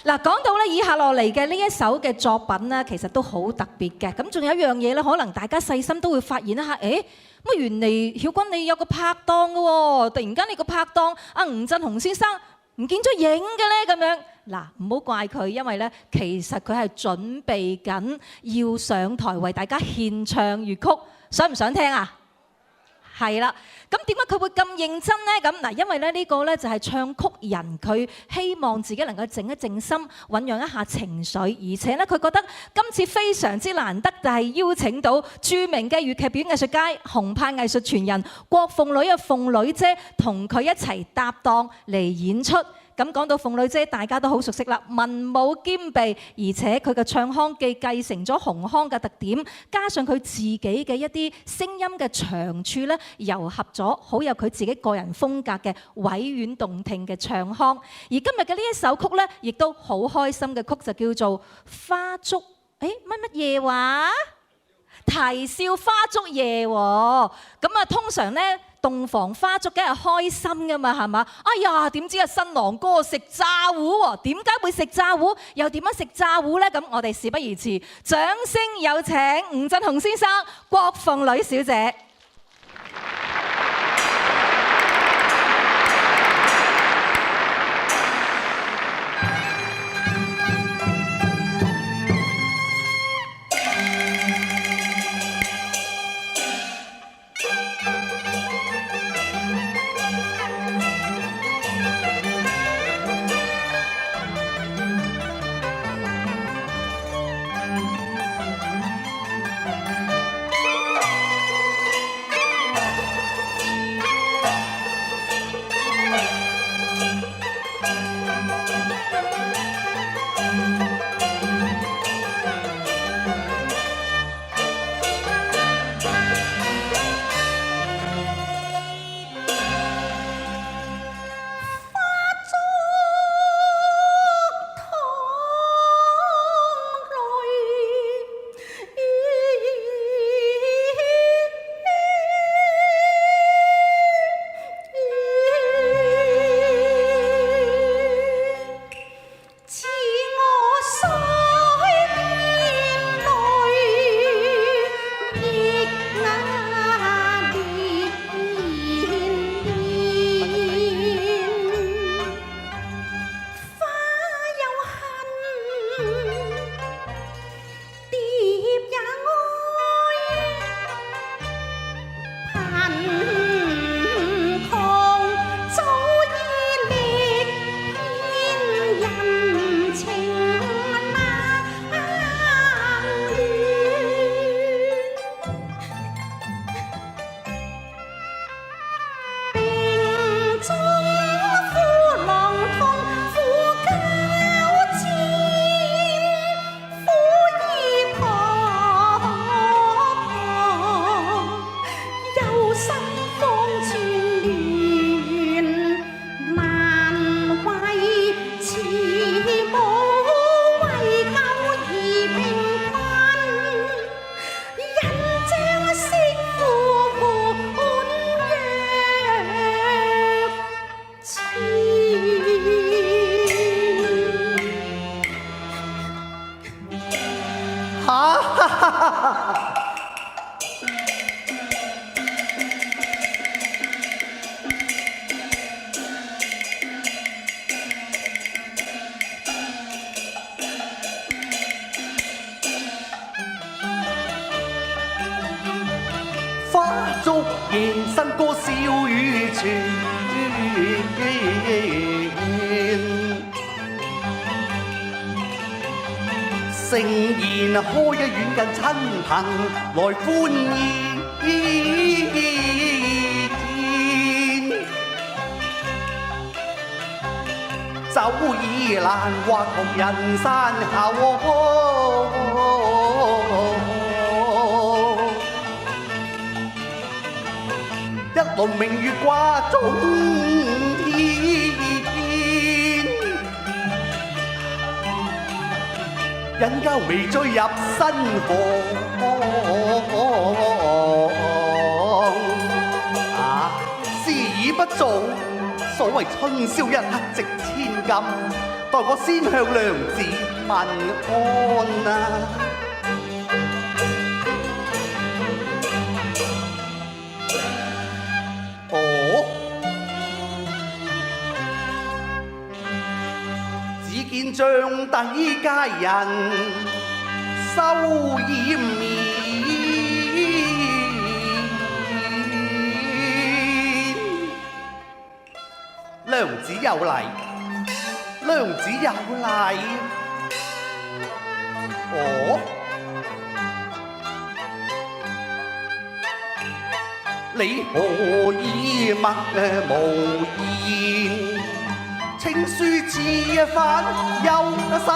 嗱，講到咧以下落嚟嘅呢一首嘅作品咧，其實都好特別嘅。咁仲有一樣嘢咧，可能大家細心都會發現一下，誒，乜原嚟曉君你有個拍檔嘅喎，突然間你個拍檔阿吳鎮雄先生唔見咗影嘅咧，咁樣嗱，唔好怪佢，因為咧其實佢係準備緊要上台為大家獻唱粵曲，想唔想聽啊？係啦，咁點解佢會咁認真呢？咁嗱，因為咧呢個咧就係唱曲人，佢希望自己能夠靜一靜心，醖釀一下情緒，而且咧佢覺得今次非常之難得，就係邀請到著名嘅粵劇表演藝術家、紅派藝術傳人郭鳳女嘅鳳女姐同佢一齊搭檔嚟演出。咁講到鳳女姐，大家都好熟悉啦，文武兼備，而且佢嘅唱腔既繼承咗紅腔嘅特點，加上佢自己嘅一啲聲音嘅長處咧，糅合咗好有佢自己個人風格嘅委婉動聽嘅唱腔。而今日嘅呢一首曲咧，亦都好開心嘅曲就叫做《花燭》。乜嘢話？啼笑花燭夜喎。咁啊，通常咧，洞房花燭梗係開心噶嘛，係嘛？哎呀，點知啊新郎哥食炸糊喎？點解會食炸糊？又點樣食炸糊呢？咁我哋事不宜遲，掌聲有請吳鎮雄先生、郭鳳女小姐。新歌笑語傳，盛筵開一遠近親朋來歡宴，酒意難畫同人山下。一輪明月掛中天，人家微醉入新房。事已不早，所謂春宵一刻值千金。待我先向娘子問安啊！哦，只見帳底佳人羞掩面。娘子有禮，娘子有禮。哦，你何以默無言？情書似反有新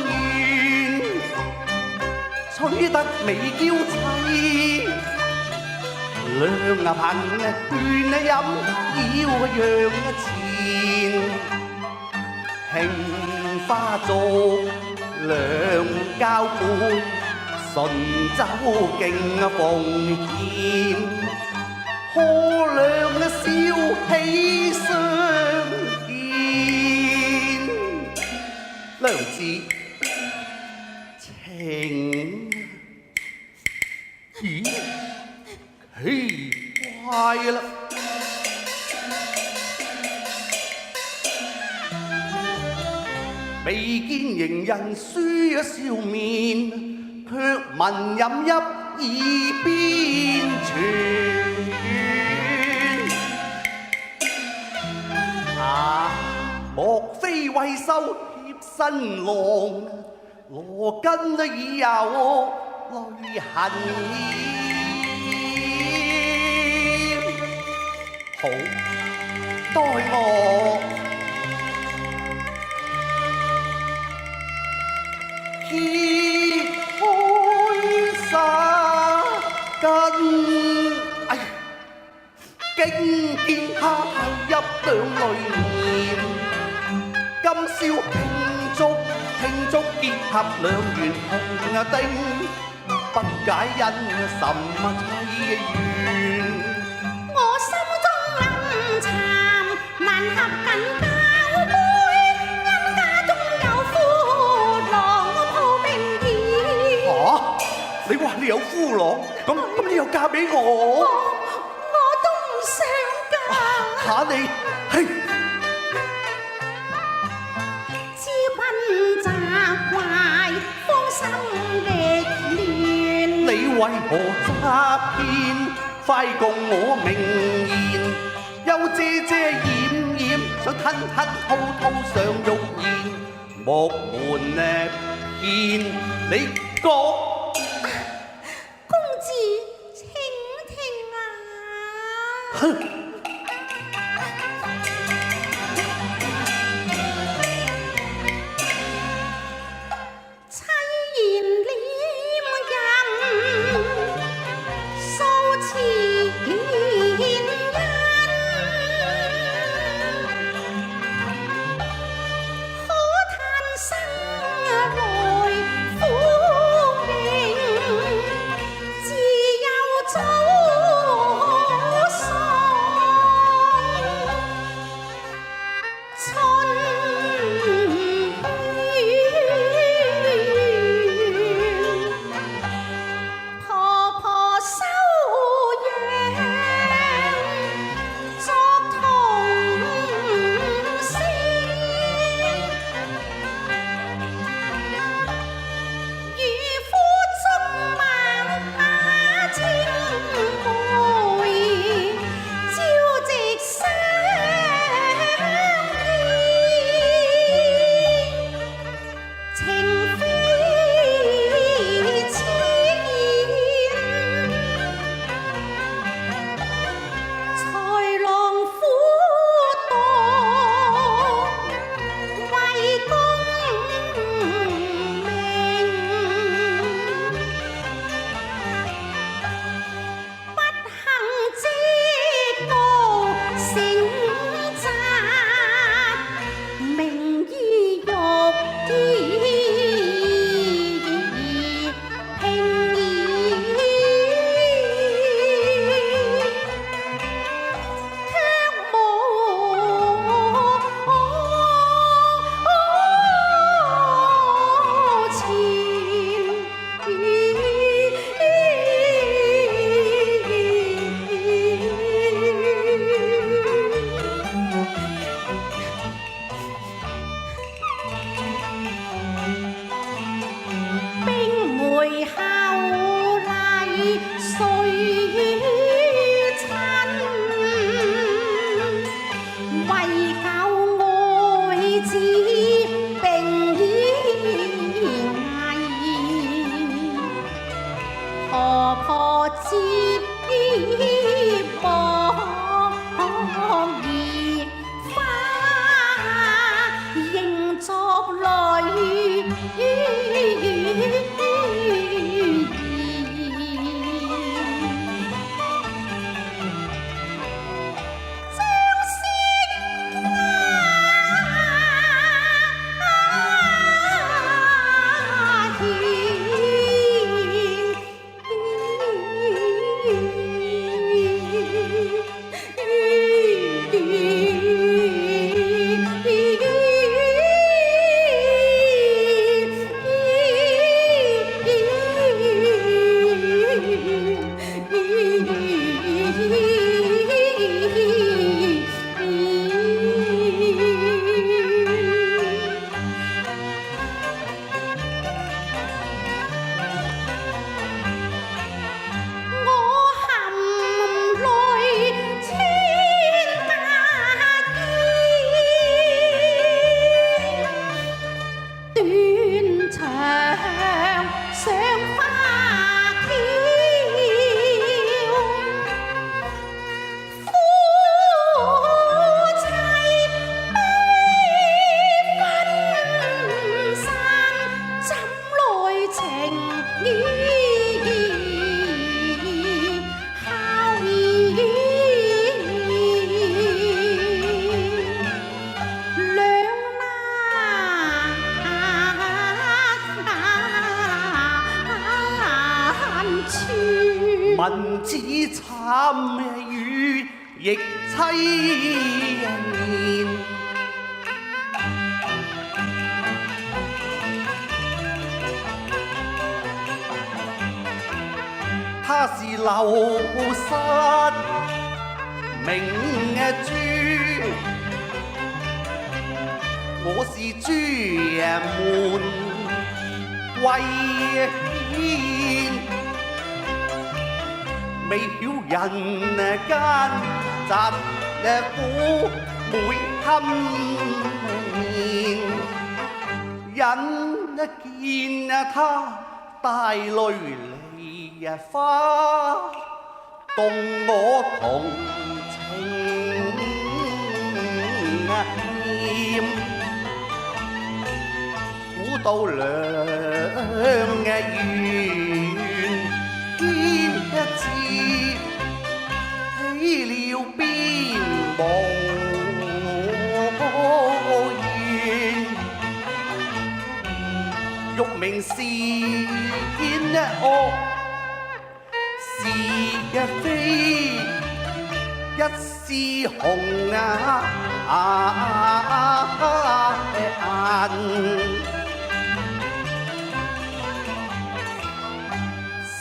怨，取得美嬌妻。兩朋勸飲，要讓錢，杏花燭，兩交杯，順酒敬奉獻，可兩笑喜相見。娘子情咦？奇怪啦！未見迎人書笑面，卻聞飲泣耳邊傳。啊，莫非為收貼新郎，羅巾已有淚痕染。好，待我揭開紗巾，哎呀，竟見他投入兩淚面。今宵慶祝結合兩元紅丁，不解因什麼淒怨。難合緊交杯，因家中有夫郎抱冰衣。你話你有夫郎，咁你又嫁俾我？我都唔想嫁。你，嘿！知君責怪，芳心歷亂。你為何詐騙，快共我明言？又遮遮掩掩，想吞吞吐吐上玉燕，莫瞞騙你講。公子請聽啊！哼！凄言臉人，數次人子慘雨亦凄面，他是流失明珠，我是朱門貴軒，未曉人間疾苦每堪面，因見他帶淚梨花，動我同情念，古道兩緣見一次，起了邊無緣，欲明是惡是非，一絲紅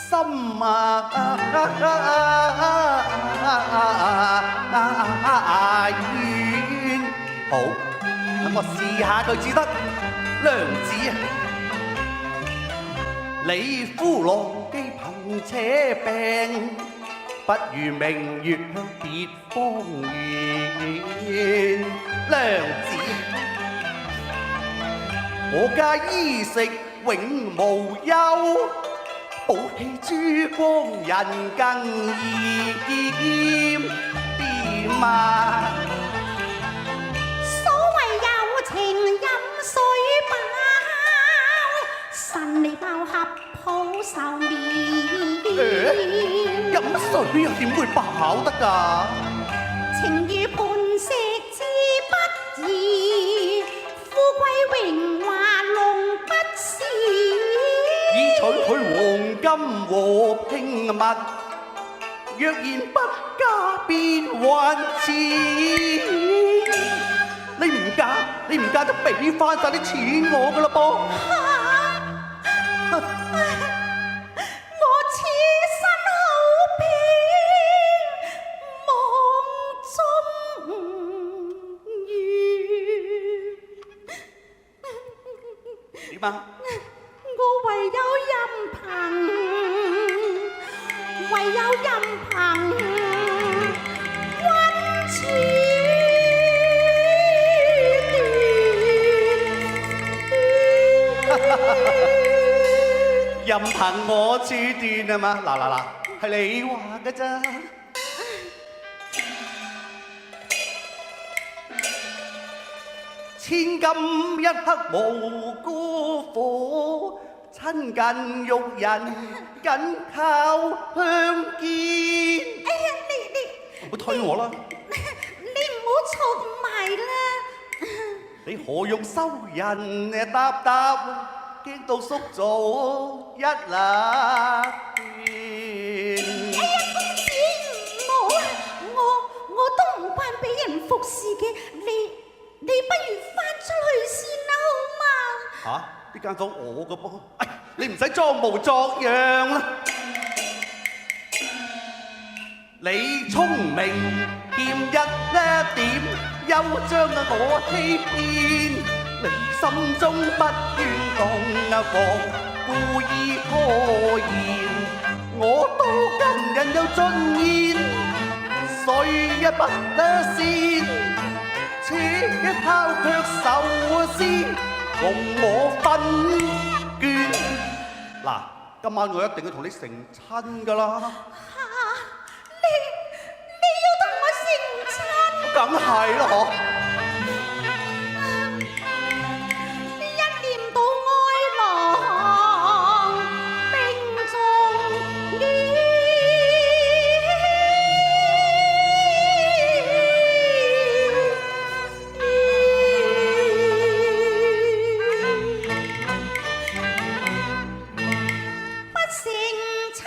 心冤。好，等我試下佢至得。娘子啊，你夫郎既貧且病，不如明月向別方圓。娘子，我家衣食永無憂，寶氣珠光人更艷點啊！所謂有情飲水飽，神力爆合好壽面。飲水又點會飽得㗎？情如磐石之不移，富貴榮華龍不是。以取去黃金和拼物，若然不加便還錢。你唔嫁就俾翻晒啲錢我㗎啦噃。我此身好偏，夢中遇。點啊？我唯有任憑溫此任憑我處斷啊嘛！嗱，係你話㗎咋？千金一刻無辜火，親近育人緊靠香肩。哎呀，你唔好推我啦！你唔好嘈咁埋啦！你何用收人答？驚到縮咗一粒段。哎呀，公子唔好啊！我都唔慣俾人服侍嘅，你不如翻出去先啦，好嘛？呢間房我嘅噃，你唔使裝模作樣啦。你聰明欠一點，又將我欺騙。你心中不願動防，故意拖延。我多金人又盡現，誰也不善。此一拋卻受先，共我分卷。嗱，今晚我一定要同你成親㗎啦！你要同我成親？梗係啦，嗬！一念到哀郎冰中煙，不成親。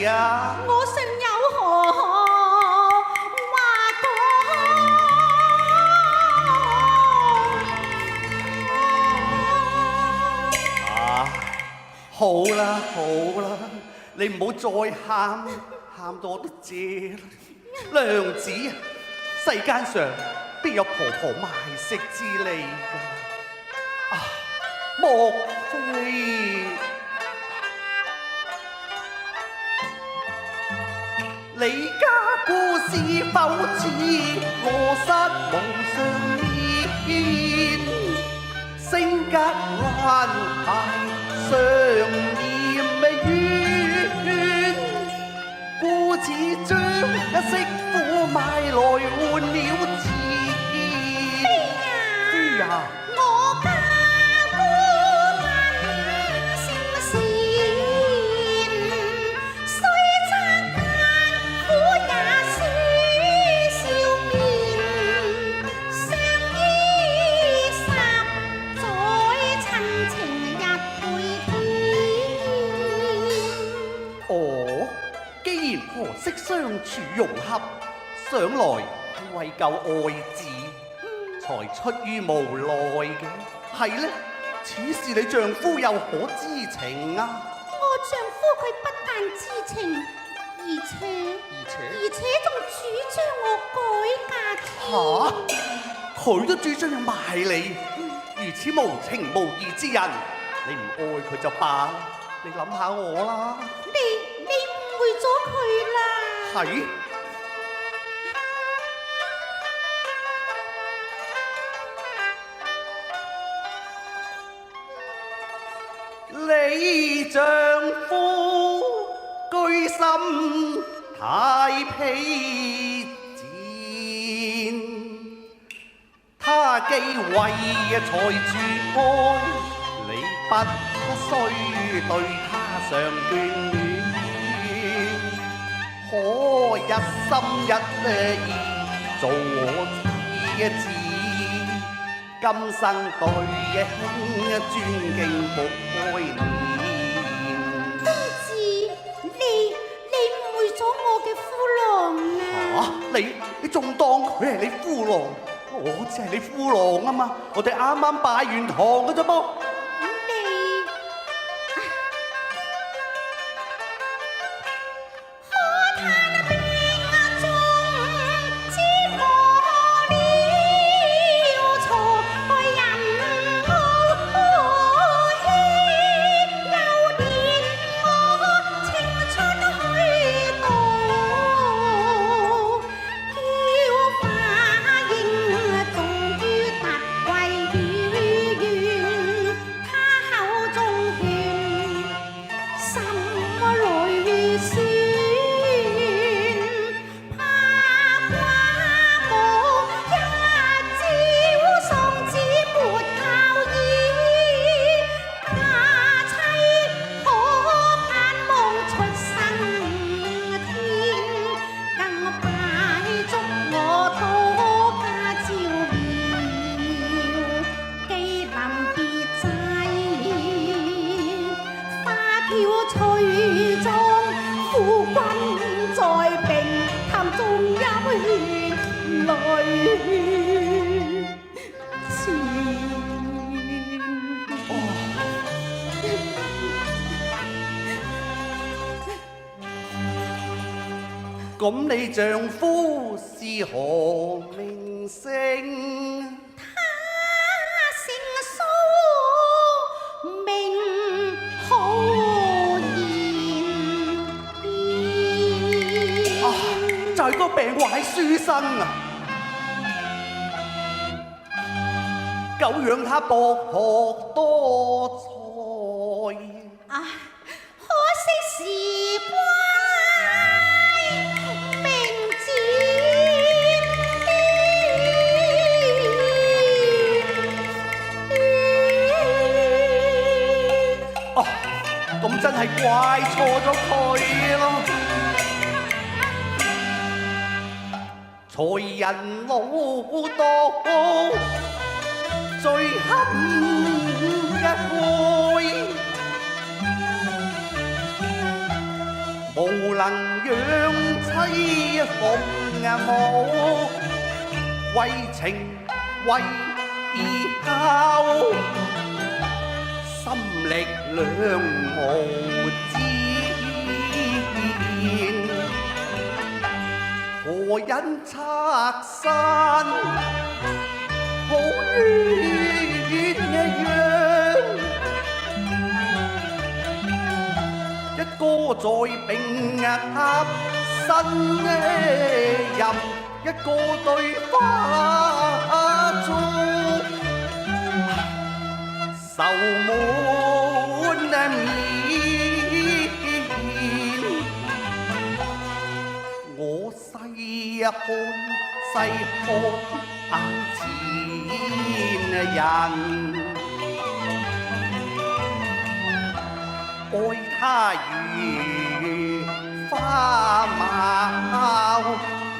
係啊？我信有何話講？啊，好啦好啦，你唔好再喊，喊到我都謝啦。娘子啊，世間上邊有婆婆賣食之理㗎？啊，莫非你家故事否似我失無上面，性格頑皮常嫌冤，故此將一媳婦賣來換了錢。妃呀，我家姑問聲善，雖則間苦也是笑面，相依十載親情日倍添。哦，既然婆媳相處融合，想來係為救愛子，才出於無奈嘅。係呢，此事你丈夫又可知情啊？我丈夫佢不但知情，而且仲主張我改嫁添。佢都主張要賣你，如此無情無義之人，你唔愛佢就罷，你諗下我啦。你誤會咗佢啦。係。你丈夫居心太卑賤，他既為財住愛，你不須對他常眷戀，可一心一意做我妻子。今生對兄尊敬服愛念。公子，你誤會咗我嘅夫郎啦。你仲當佢係你夫郎？我只係你夫郎啊嘛！我哋啱啱拜完堂嘅啫噃。咁你丈夫是何名姓？他姓蘇，名浩然。就係個病壞書生啊！久養他博學多才。可惜時光明漸咁真係怪錯咗佢咯。才人老到最堪一開，無能養妻奉母，為情為義孝，心力兩無間，何因拆散好鸳鸯？一個在並塔身任，一個對花燭，愁滿面。我細看眼前人，愛他如花貌，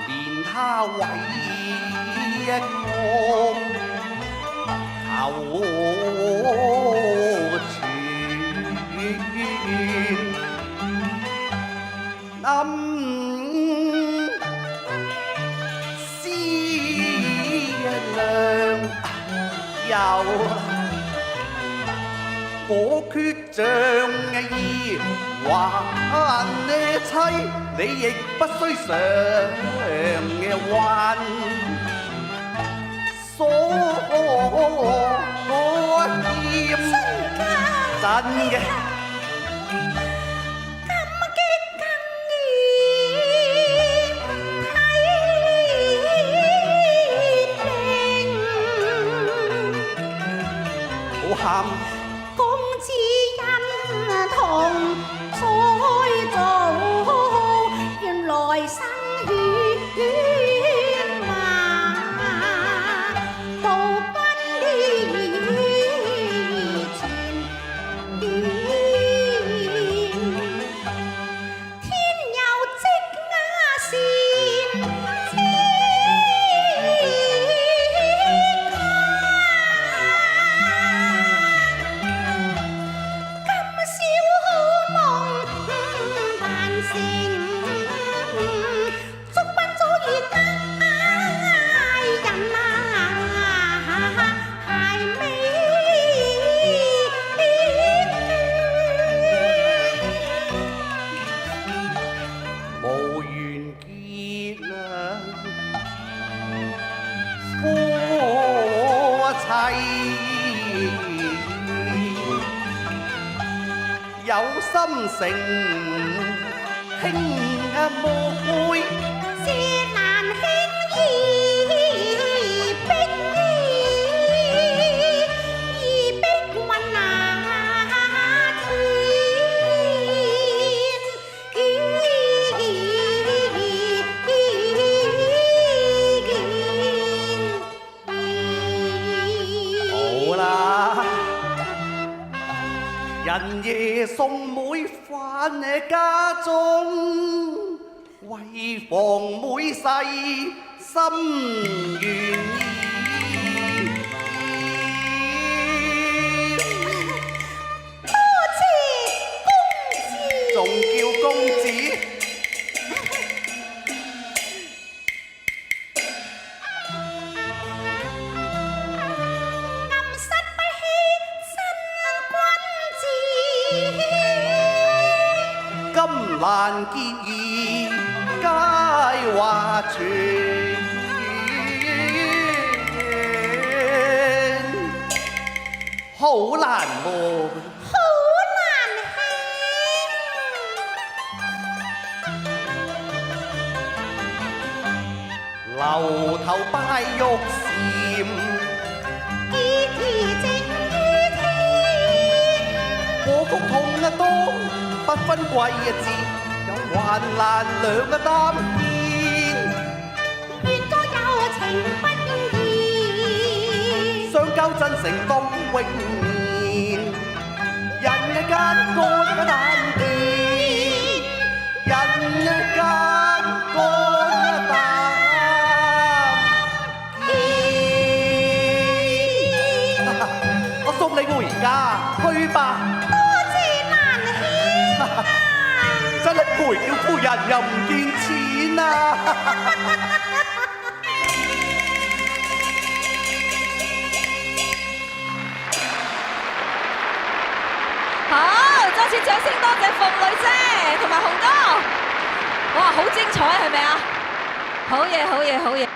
憐他為國求全。思量又我決像意還妻，你亦不須常還所欠真嘅。喊公子恩同栽造，原來生血脈，道君呢前點，天有積鴉線。有心成兄妹，是難輕易逼運好啦，人夜送妹返家中，為防妹細心願意。多謝公子，仲叫公子。金蘭結義皆話傳，好難忘，好難輕。樓頭拜玉蟾，結義正於天。禍福同當。不分貴賤，有患難兩擔肩。願多有情不移，相交真誠當永綿。人間各難見，人間各難見。我送你回家，去吧。多謝蘭兄。真係賠了夫人。人又唔見錢啊！好，再次掌聲多謝鳳女姐同埋雄哥，哇，好精彩係咪啊？好嘢，好嘢，好嘢！